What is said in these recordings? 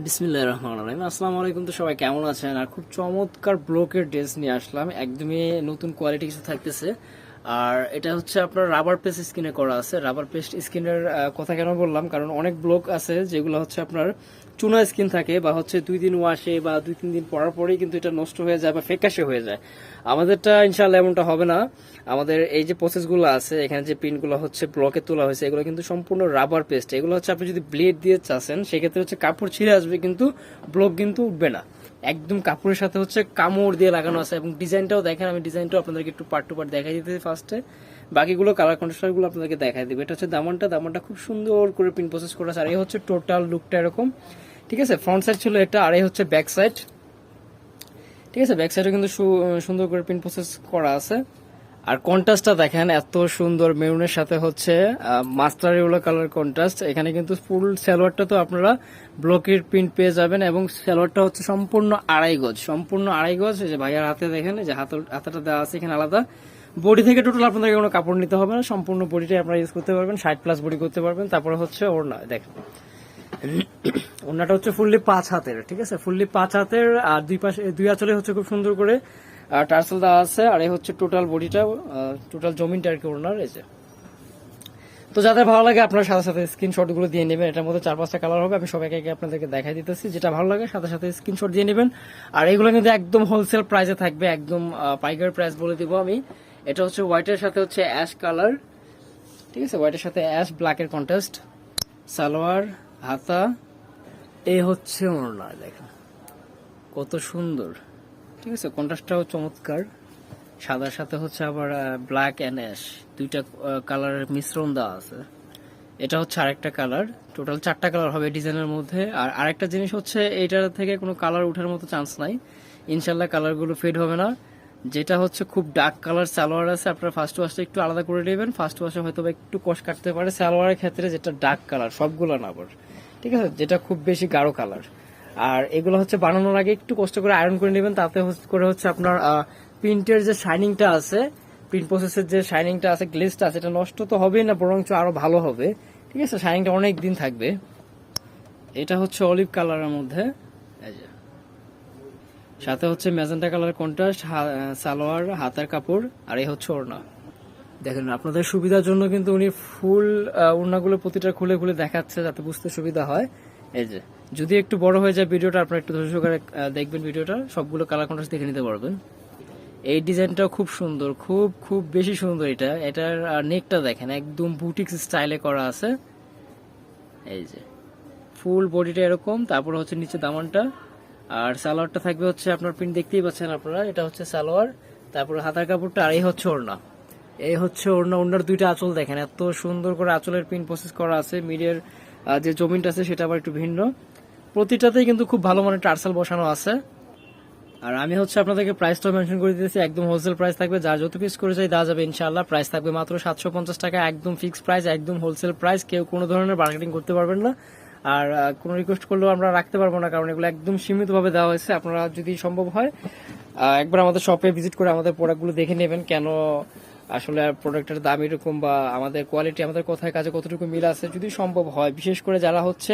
বিসমিল্লাহির রহমানির রহিম। আসসালামু আলাইকুম। তো সবাই কেমন আছেন? আর খুব চমৎকার ব্লকের ড্রেস নিয়ে আসলাম, একদমই নতুন কোয়ালিটি কিছু থাকতেছে। আর এটা হচ্ছে আপনার রাবার পেস্ট স্কিনে করা আছে। রাবার পেস্ট স্কিনের কথা কেন বললাম, কারণ অনেক ব্লক আছে যেগুলো হচ্ছে আপনার চুনা স্কিন থাকে, বা হচ্ছে 2 দিন ওয়াশে বা 2-3 দিন পরার পরেই কিন্তু এটা নষ্ট হয়ে যায় বা ফেকাশে হয়ে যায়। আমাদেরটা ইনশাআল্লাহ এমনটা হবে না। আমাদের এই যে প্রসেসগুলো আছে, এখানে যে পিনগুলো হচ্ছে ব্লকে তোলা হয়েছে, এগুলো কিন্তু সম্পূর্ণ রাবার পেস্ট। এগুলো হচ্ছে আপনি যদি ব্লেড দিয়ে চাচ্ছেন, সেক্ষেত্রে হচ্ছে কাপড় ছিঁড়ে আসবে কিন্তু ব্লক কিন্তু উঠবে না। একদম কাপড়ের সাথে হচ্ছে কামড় দিয়ে লাগানো আছে। এবং ডিজাইনটাও দেখেন, আমি ডিজাইনটাও আপনাদেরকে একটু পার্ট টু পার্ট দেখাই দিতেছি ফার্স্টে, বাকিগুলো কালার কন্ট্রাস্টার গুলো আপনাদেরকে দেখাই দিবে। এটা হচ্ছে দামানটা খুব সুন্দর করে পিন প্রসেস করা আছে। আর এই হচ্ছে টোটাল লুকটা এরকম, ঠিক আছে। ফ্রন্ট সাইড ছিল এটা, আর এই হচ্ছে ব্যাক সাইড, ঠিক আছে। ব্যাক সাইডে কিন্তু সুন্দর করে পিন প্রসেস করা আছে। আর কন্ট্রাস্টটা দেখেন এত সুন্দর, মেরুনের সাথে হচ্ছে মাস্টার ইয়েলো কালার কন্ট্রাস্ট। এখানে কিন্তু ফুল সালোয়ারটা তো আপনারা ব্লকের প্রিন্ট পেয়ে যাবেন, এবং সালোয়ারটা হচ্ছে সম্পূর্ণ 2.5 গজ। এই যে ভাইয়ার হাতে দেখেন, এই যে হাতাটা দেওয়া আছে এখানে আলাদা। বডি থেকে টোটাল আপনাদের কোনো কাপড় নিতে হবে না, সম্পূর্ণ বডিটাই আপনারা ইউজ করতে পারবেন, 60+ বডি করতে পারবেন। তারপরে হচ্ছে ওড়না দেখেন, ওড়নাটা হচ্ছে ফুললি 5 হাতের, ঠিক আছে, ফুললি 5 হাতের। আর দুই পাশে দুই আঁচলে হচ্ছে খুব সুন্দর করে টার্সেল দেওয়া আছে। আর এই হচ্ছে টোটাল বডিটা, টোটাল জমিনটা আর কি ওড়নার। এই যে, তো যাদের ভালো লাগে আপনার সাথে সাথে স্ক্রিনশট গুলো দিয়ে নেবেন। এটার মধ্যে 4-5টা কালার হবে, আমি সবাইকে আপনাদেরকে দেখাই দিতেছি। যেটা ভালো লাগে সাথে সাথে স্ক্রিনশট দিয়ে নেবেন। আর এগুলো কিন্তু একদম হোলসেল প্রাইসে থাকবে, একদম পাইকারি প্রাইস বলে দিব আমি। এটা হচ্ছে হোয়াইটের সাথে হচ্ছে অ্যাশ কালার, ঠিক আছে, হোয়াইটের সাথে অ্যাশ ব্ল্যাকের কন্ট্রাস্ট। সালোয়ার, হাতা, এই হচ্ছে ওড়না দেখেন কত সুন্দর, ঠিক আছে। কন্ট্রাস্টটাও চমৎকার, সাদার সাথে হচ্ছে আবার ব্ল্যাক অ্যান্ড অ্যাশ, দুইটা কালারের মিশ্রণ দেওয়া আছে। এটা হচ্ছে আরেকটা কালার, টোটাল 4টা কালার হবে ডিজাইনের মধ্যে। আর আরেকটা জিনিস হচ্ছে, এইটার থেকে কোনো কালার ওঠার মতো চান্স নাই, ইনশাল্লাহ কালারগুলো ফেড হবে না। যেটা হচ্ছে খুব ডার্ক কালার সালোয়ার আছে, আপনারা ফার্স্ট ওয়াশটা একটু আলাদা করে নেবেন। ফার্স্ট ওয়াশে হয়তো একটু কষ কাটতে পারে সালোয়ারের ক্ষেত্রে, যেটা ডার্ক কালার, সবগুলো না আবার, ঠিক আছে, যেটা খুব বেশি গাঢ় কালার। আর এগুলো হচ্ছে বানানোর আগে একটু কষ্ট করে আয়রন করে নেবেন, তাতে করে হচ্ছে আপনার প্রিন্টের যে শাইনিংটা আছে, প্রিন্ট প্রসেসের যে শাইনিংটা আছে, গ্লেজটা আছে, এটা নষ্ট তো হবেই না, বরঞ্চ আরো ভালো হবে, ঠিক আছে, শাইনিংটা অনেক দিন থাকবে। এটা হচ্ছে অলিভ কালারের মধ্যে, এই যে, সাথে হচ্ছে ম্যাজেন্টা কালার কন্ট্রাস্ট, সালোয়ার, হাতের কাপড়, আর এই হচ্ছে ওড়না। দেখেন আপনাদের সুবিধার জন্য কিন্তু উনি ফুল ওড়নাগুলো প্রতিটা খুলে খুলে দেখাচ্ছে, যাতে বুঝতে সুবিধা হয়। এই যে, যদি একটু বড় হয়ে যায় ভিডিওটা, আপনারা একটু ধৈর্য সহকারে দেখবেন ভিডিওটা, সবগুলো কালার কন্ট্রাস্ট দেখে নিতে পারবেন। এই ডিজাইনটাও খুব সুন্দর, খুব খুব বেশি সুন্দর। এটার নেকটা দেখেন একদম বুটিক স্টাইলে করা আছে। এই যে, ফুল বডিটা এরকম, তারপরে হচ্ছে নিচে দামানটা, আর সালোয়ারটা থাকবে হচ্ছে আপনার প্রিন্ট দেখতেই পাচ্ছেন আপনারা, এটা হচ্ছে সালোয়ার, তারপরে হাতার কাপড়টা, আর এই হচ্ছে ওড়না। এই হচ্ছে ওড়না। ওড়নার দুইটা আঁচল দেখেন এত সুন্দর করে আঁচলের প্রিন্ট প্রসেস করা আছে। মিডিয়ার যে জমিনটা আছে সেটা আবার একটু ভিন্ন, প্রতিটাতেই কিন্তু খুব ভালো মানের টার্সেল বসানো আছে। আর আমি হচ্ছে আপনাদেরকে প্রাইসটা মেনশন করে দিতেছি, একদম হোলসেল প্রাইস থাকবে, যার যত পিস করে চাই দেওয়া যাবে ইনশাআল্লাহ। প্রাইস থাকবে মাত্র 750 টাকা, একদম ফিক্সড প্রাইস, একদম হোলসেল প্রাইস, কেউ কোনো ধরনের মার্কেটিং করতে পারবেন না। আর কোনো রিকোয়েস্ট করলেও আমরা রাখতে পারবো না, কারণ এগুলো একদম সীমিতভাবে দেওয়া হয়েছে। আপনারা যদি সম্ভব হয় একবার আমাদের শপে ভিজিট করে আমাদের প্রোডাক্টগুলো দেখে নেবেন, কেন আসলে প্রোডাক্টের দাম এরকম, বা আমাদের কোয়ালিটি, আমাদের কথায় কাজে কতটুকু মিল আছে। যদি সম্ভব হয়, বিশেষ করে যারা হচ্ছে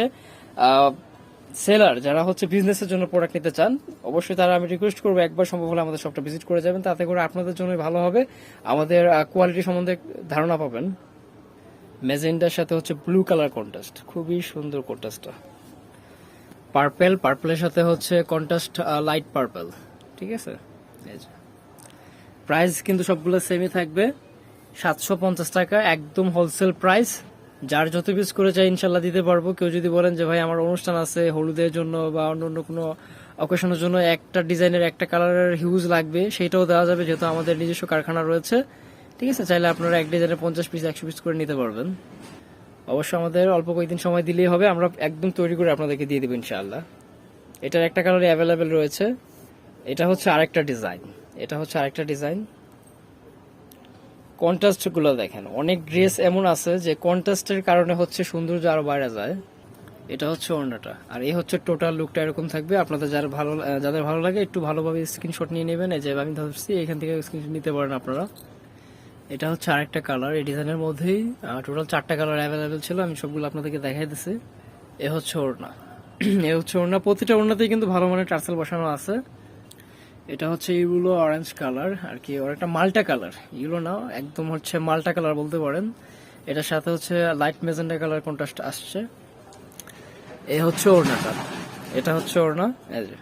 সেলার, যারা হচ্ছে বিজনেসের জন্য প্রোডাক্ট নিতে চান, অবশ্যই তারা আমি রিকোয়েস্ট করবো একবার সম্ভব হলে আমাদের শপটা ভিজিট করে যাবেন, তাতে করে আপনাদের জন্য ভালো হবে, আমাদের কোয়ালিটি সম্বন্ধে ধারণা পাবেন। ম্যাজেন্টার সাথে হচ্ছে ব্লু কালার কন্ট্রাস্ট, খুবই সুন্দর কন্ট্রাস্টটা। পার্পেলের সাথে হচ্ছে কন্ট্রাস্ট লাইট পার্পেল, ঠিক আছে। প্রাইস কিন্তু সবগুলো সেমই থাকবে, 750 টাকা, একদম হোলসেল প্রাইস। যার যত পিস করে চাই ইনশাল্লাহ দিতে পারবো। কেউ যদি বলেন যে ভাই আমার অনুষ্ঠান আছে, হলুদের জন্য বা অন্য কোনো অকেশনের জন্য একটা ডিজাইনের একটা কালারের হিউজ লাগবে, সেটাও দেওয়া যাবে, যেহেতু আমাদের নিজস্ব কারখানা রয়েছে, ঠিক আছে। চাইলে আপনারা এক ডিজাইনের 50 পিস 100 পিস করে নিতে পারবেন। অবশ্যই আমাদের অল্প কয়েকদিন সময় দিলেই হবে, আমরা একদম তৈরি করে আপনাদেরকে দিয়ে দেবো ইনশাআল্লাহ। এটার একটা কালারই অ্যাভেলেবেল রয়েছে। এটা হচ্ছে আরেকটা ডিজাইন, কন্ট্রাস্ট গুলো দেখেন, অনেক ড্রেস এমন আছে যে কন্ট্রাস্টের কারণে হচ্ছে সৌন্দর্য আরো বাইরে যায়। এটা হচ্ছে ওড়নাটা, আর এই হচ্ছে টোটাল লুকটা এরকম থাকবে। আপনাদের যাদের ভালো লাগে একটু ভালোভাবে স্ক্রিনশট নিয়ে নেবেন। এই যে আমি ধরছি, এখান থেকে স্ক্রিনশট নিতে পারেন আপনারা। এটা হচ্ছে আরেকটা কালার, এই ডিজাইনের মধ্যেই টোটাল 4টা কালার অ্যাভেলেবেল ছিল, আমি সবগুলো আপনাদেরকে দেখাই দিচ্ছি। এ হচ্ছে ওড়না, এ হচ্ছে ওড়না, প্রতিটা ওড়নাতেই কিন্তু ভালো মানের টার্সেল বসানো আছে। এটা হচ্ছে ইউলো অরেঞ্জ কালার আর কি, ওর একটা মাল্টা কালার, ইউলো না একদম হচ্ছে মাল্টা কালার বলতে পারেন। এটার সাথে হচ্ছে লাইট মেজেন্ডা কালার কন্ট্রাস্ট আসছে। এ হচ্ছে ওড়নাটা, এটা হচ্ছে ওড়না, এই যে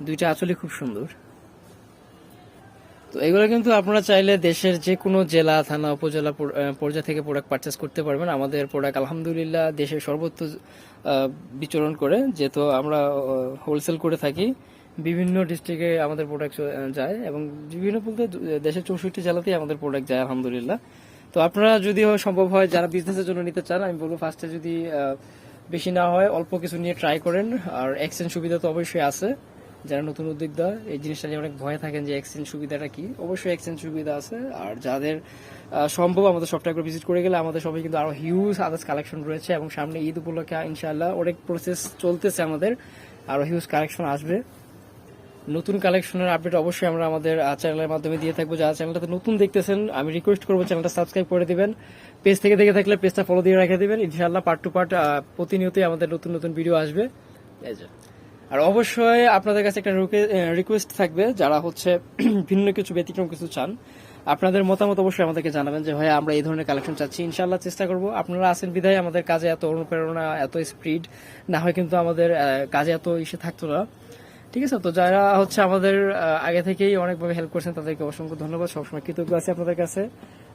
দুইটা আঁচলই খুব সুন্দর। তো এগুলো কিন্তু আপনারা চাইলে দেশের যে কোনো জেলা, থানা, উপজেলা পর্যায় থেকে প্রোডাক্ট পারচেস করতে পারবেন। আমাদের প্রোডাক্ট আলহামদুলিল্লাহ দেশের সর্বত্র বিচরণ করে, যেহেতু আমরা হোলসেল করে থাকি, বিভিন্ন ডিস্ট্রিক্টে আমাদের প্রোডাক্ট যায় এবং বিভিন্ন বলতে দেশের 64 জেলাতেই আমাদের প্রোডাক্ট যায় আলহামদুলিল্লাহ। তো আপনারা যদি সম্ভব হয় যারা বিজনেসের জন্য নিতে চান, আমি বলবো ফার্স্টে যদি বেশি না হয় অল্প কিছু নিয়ে ট্রাই করেন। আর এক্সচেঞ্জ সুবিধা তো অবশ্যই আছে। যারা নতুন উদ্যোক্তা এই জিনিসটা নিয়ে অনেক ভয় থাকেন যে এক্সচেঞ্জ সুবিধাটা কি, অবশ্যই এক্সচেঞ্জ সুবিধা আছে। আর যাদের সম্ভব আমাদের সফটওয়্যার ভিজিট করে গেলে আমাদের সবাই কিন্তু আরো হিউজ আদার্স কালেকশন রয়েছে এবং সামনে ঈদ উপলক্ষে ইনশাআল্লাহ অনেক প্রসেস চলতেছে, আমাদের আরো হিউজ কালেকশন আসবে। নতুন কালেকশনের আপডেট অবশ্যই আমরা আমাদের চ্যানেলের মাধ্যমে দিয়ে থাকবো। যারা চ্যানেলটাতে নতুন দেখতেছেন আমি রিকোয়েস্ট করবো চ্যানেলটা সাবস্ক্রাইব করে দিবেন, পেজ থেকে দেখে থাকলে পেজটা ফলো দিয়ে রেখে দিবেন। ইনশাআল্লাহ পার্ট টু পার্ট প্রতিনিয়তই আমাদের নতুন নতুন ভিডিও আসবে। এই যে, আর অবশ্যই আপনাদের কাছে একটা রিকোয়েস্ট থাকবে, যারা হচ্ছে ভিন্ন কিছু ব্যতিক্রম কিছু চান, আপনাদের মতামত অবশ্যই আমাদেরকে জানাবেন যে ভাই আমরা এই ধরনের কালেকশন চাচ্ছি। ইনশাআল্লাহ চেষ্টা করব। আপনারা আছেন বিধায় আমাদের কাজে এত অনুপ্রেরণা, এত স্পিড, না হয় কিন্তু আমাদের কাজে এত ইসে থাকতো না। ঠিক আছে, তো যারা হচ্ছে আমাদের আগে থেকেই অনেকভাবে হেল্প করছেন তাদেরকে অসংখ্য ধন্যবাদ, সবসময় কৃতজ্ঞ আছি আপনাদের কাছে।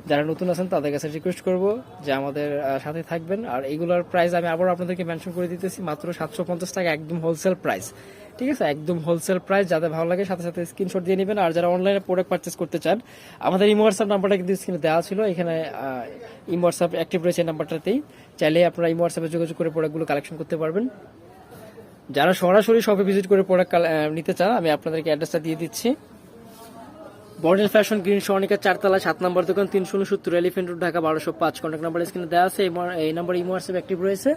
যারা নতুন আছেন তাদের কাছে রিকোয়েস্ট করব যে আমাদের সাথে থাকবেন। আর এইগুলোর প্রাইস আমি আবার আপনাদেরকে মেনশন করে দিতেছি, মাত্র 750 টাকা, একদম হোলসেল প্রাইস। ঠিক আছে, একদম হোলসেল প্রাইস। যাদের ভালো লাগে সাথে সাথে স্ক্রিনশট দিয়ে নেবেন। আর যারা অনলাইনে প্রোডাক্ট পারচেস করতে চান, আমাদের ইমো হোয়াটসঅ্যাপ নাম্বারটা কিন্তু স্ক্রিনে দেওয়া ছিল, এখানে ইমো হোয়াটসঅ্যাপ অ্যাক্টিভ রয়েছে এই নাম্বারটাতেই। চাইলে আপনারা ইমো হোয়াটসঅ্যাপে যোগাযোগ করে প্রোডাক্টগুলো কালেকশন করতে পারবেন। যারা সরাসরি শপে ভিজিট করে প্রোডাক্ট নিতে চান আমি আপনাদেরকে অ্যাড্রেসটা দিয়ে দিচ্ছি। বর্ডেল ফ্যাশন, গ্রিন সনিকা 4 তলা 7 নম্বর দোকান, 370 elephant road, Dhaka 1205। Contact number স্ক্রিনে দেওয়া আছে, এই নাম্বার ইমো হোয়াটসঅ্যাপ অ্যাক্টিভ রয়েছে।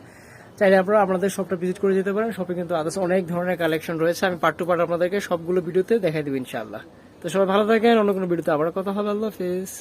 চাইলে আপনারা আপনাদের শপটা ভিজিট করে যেতে পারেন। শপে কিন্তু আদার্স অনেক ধরনের কালেকশন রয়েছে, আমি পার্ট টু পার্ট আপনাদেরকে সবগুলো ভিডিওতে দেখাই দেবো ইনশাআল্লাহ। তো সবাই ভালো থাকেন, অন্য কোনো ভিডিওতে আবার কথা হবে। আল্লাহ হাফেজ।